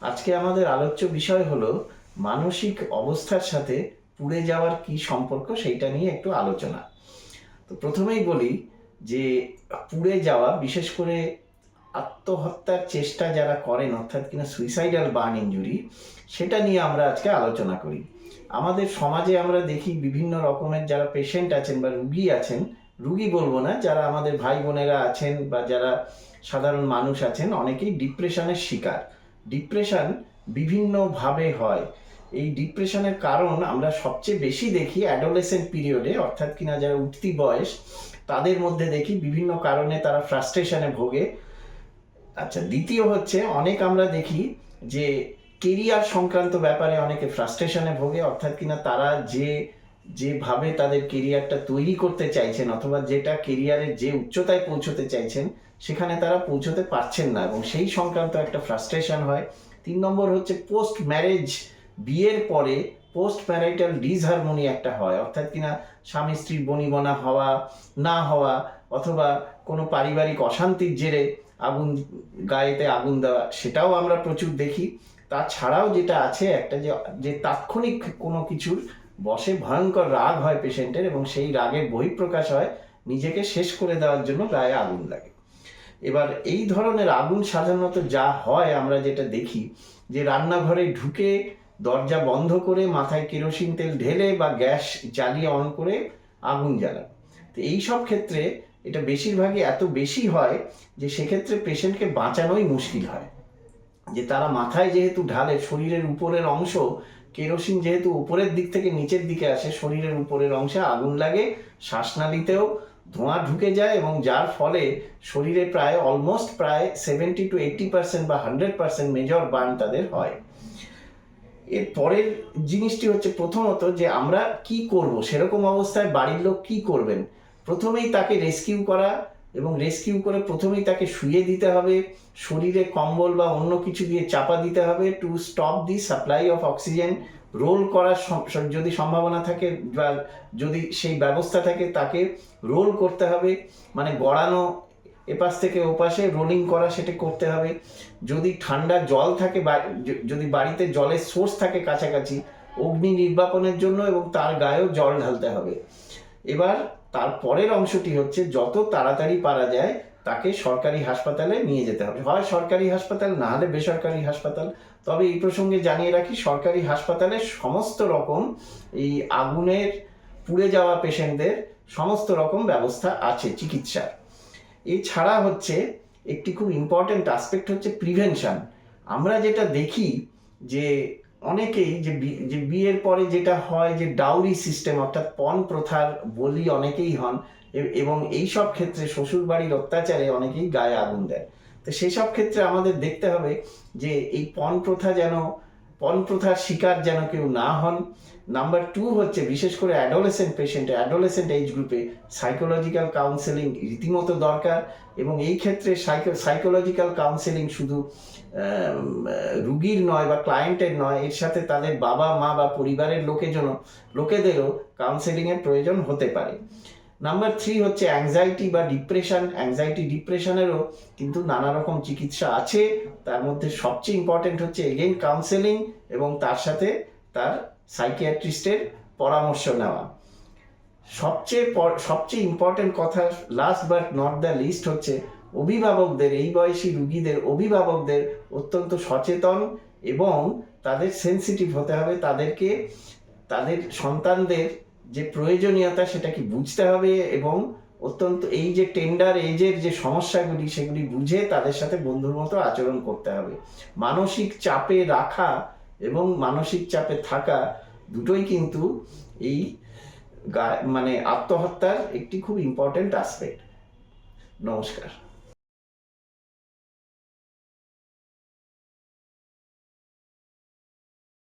আজকে আমাদের আলোচ্য বিষয় হলো মানসিক অবস্থার সাথে পুড়ে যাওয়ার কি সম্পর্ক, সেইটা নিয়ে একটু আলোচনা। তো প্রথমেই বলি যে পুড়ে যাওয়া, বিশেষ করে আত্মহত্যার চেষ্টা যারা করেন, অর্থাৎ কিনা সুইসাইডাল বার্ন ইনজুরি, সেটা নিয়ে আমরা আজকে আলোচনা করি। আমাদের সমাজে আমরা দেখি বিভিন্ন রকমের যারা পেশেন্ট আছেন বা রুগী আছেন, রুগী বলবো না, যারা আমাদের ভাই বোনেরা আছেন বা যারা সাধারণ মানুষ আছেন, অনেকেই ডিপ্রেশনের শিকার। ডিপ্রেশন বিভিন্নভাবে হয়। এই ডিপ্রেশনের কারণ আমরা সবচেয়ে বেশি দেখি অ্যাডোলেসেন্ট পিরিয়ডে, অর্থাৎ কিনা যারা উঠতি বয়স, তাদের মধ্যে দেখি বিভিন্ন কারণে তারা ফ্রাস্ট্রেশনে ভোগে। আচ্ছা, দ্বিতীয় হচ্ছে অনেক আমরা দেখি যে কেরিয়ার সংক্রান্ত ব্যাপারে অনেকে ফ্রাস্ট্রেশনে ভোগে, অর্থাৎ কিনা তারা যেভাবে তাদের কেরিয়ারটা তৈরি করতে চাইছেন অথবা যেটা কেরিয়ারের যে উচ্চতায় পৌঁছতে চাইছেন সেখানে তারা পৌঁছতে পারছেন না, এবং সেই সংক্রান্ত একটা ফ্রাস্ট্রেশন হয়। 3 নম্বর হচ্ছে পোস্ট ম্যারেজ, বিয়ের পরে পোস্ট ম্যারিটাল ডিসহারমোনি একটা হয়, অর্থাৎ কিনা স্বামী স্ত্রীর বনিবনা হওয়া না হওয়া, অথবা কোনো পারিবারিক অশান্তির জেরে গায়েতে আগুন দেওয়া, সেটাও আমরা প্রচুর দেখি। তাছাড়াও যেটা আছে একটা, যে তাৎক্ষণিক কোনো কিছুর বশে ভয়ঙ্কর রাগ হয় পেশেন্টের, এবং সেই রাগের বহিঃপ্রকাশ হয় নিজেকে শেষ করে দেওয়ার জন্য গায়ে আগুন লাগে। এবার এই ধরনের আগুন সাধারণত যা হয়, আমরা যেটা দেখি যে রান্নাঘরে ঢুকে দরজা বন্ধ করে মাথায় কেরোসিন তেল ঢেলে বা গ্যাস জ্বালিয়ে অন করে আগুন জ্বালান। তো এই সব ক্ষেত্রে এটা বেশিরভাগই এত বেশি হয় যে সেক্ষেত্রে পেশেন্টকে বাঁচানোই মুশকিল হয়। যে তারা মাথায় যেহেতু ঢালে, শরীরের উপরের অংশ, কেরোসিন যেহেতু উপরের দিক থেকে নিচের দিকে আসে, শরীরের উপরের অংশে আগুন লাগে, শ্বাসনালীতেও ধোঁয়া ঢুকে যায়, এবং যার ফলে শরীরে অলমোস্ট প্রায় 70 to 80% বা 100% মেজর বার্ন তাদের হয়। এর পরের জিনিসটি হচ্ছে প্রথমত যে আমরা কি করব, সেরকম অবস্থায় বাড়ির লোক কি করবেন। প্রথমেই তাকে রেস্কিউ করা, এবং রেস্কিউ করে প্রথমেই তাকে শুইয়ে দিতে হবে, শরীরে কম্বল বা অন্য কিছু দিয়ে চাপা দিতে হবে to stop the supply of oxygen. Roll করার যদি সম্ভাবনা থাকে বা যদি সেই ব্যবস্থা থাকে, তাকে রোল করতে হবে, মানে গড়ানো, এপাশ থেকে ওপাশে রোলিং করা, সেটা করতে হবে। যদি ঠান্ডা জল থাকে বা যদি বাড়িতে জলের সোর্স থাকে কাছাকাছি, অগ্নি নির্বাপনের জন্য এবং তার গায়েও জল ঢালতে হবে। এবার তারপরের অংশটি হচ্ছে যত তাড়াতাড়ি পারা যায় তাকে সরকারি হাসপাতালে নিয়ে যেতে হবে, হয় সরকারি হাসপাতাল, না হলে বেসরকারি হাসপাতাল। তবে এই প্রসঙ্গে জানিয়ে রাখি, সরকারি হাসপাতালে সমস্ত রকম এই আগুনের পুড়ে যাওয়া পেশেন্টদের সমস্ত রকম ব্যবস্থা আছে চিকিৎসার। এছাড়া হচ্ছে একটি খুব ইম্পর্টেন্ট অ্যাসপেক্ট হচ্ছে প্রিভেনশন। আমরা যেটা দেখি যে অনেকেই যে বিয়ের পরে যেটা হয় যে ডাউরি সিস্টেম, অর্থাৎ পণ প্রথার বলি অনেকেই হন, এবং এই সব ক্ষেত্রে শ্বশুর বাড়ির অত্যাচারে অনেকেই গায়ে আগুন দেয়। তো সেই সব ক্ষেত্রে আমাদের দেখতে হবে যে এই পণ প্রথার শিকার যেন কেউ না হন। নাম্বার 2 হচ্ছে বিশেষ করে অ্যাডোলেসেন্ট এজ গ্রুপে সাইকোলজিক্যাল কাউন্সেলিং রীতিমতো দরকার, এবং এই ক্ষেত্রে সাইকোলজিক্যাল কাউন্সেলিং শুধু রুগীর নয় বা ক্লায়েন্টের নয়, এর সাথে তাদের বাবা মা বা পরিবারের লোকেদেরও কাউন্সেলিংয়ের প্রয়োজন হতে পারে। নাম্বার 3 হচ্ছে অ্যাংজাইটি বা ডিপ্রেশনেরও কিন্তু নানা রকম চিকিৎসা আছে। তার মধ্যে সবচেয়ে ইম্পর্টেন্ট হচ্ছে এগেইন কাউন্সেলিং, এবং তার সাথে তার সাইকিয়াট্রিস্টের পরামর্শ নেওয়া। সবচেয়ে ইম্পর্টেন্ট কথা, last but not the least, হচ্ছে অভিভাবকদের, এই বয়সী রুগীদের অভিভাবকদের অত্যন্ত সচেতন এবং তাদের সেন্সিটিভ হতে হবে। তাদেরকে তাদের সন্তানদের যে প্রয়োজনীয়তা সেটা কি বুঝতে হবে, এবং অত্যন্ত এই যে টেন্ডার এজের যে সমস্যাগুলি সেগুলি বুঝে তাদের সাথে বন্ধুর মতো আচরণ করতে হবে। মানসিক চাপে রাখা এবং মানসিক চাপে থাকা দুটোই কিন্তু এই মানে আত্মহত্যার একটি খুব ইম্পর্টেন্ট অ্যাসপেক্ট। নমস্কার।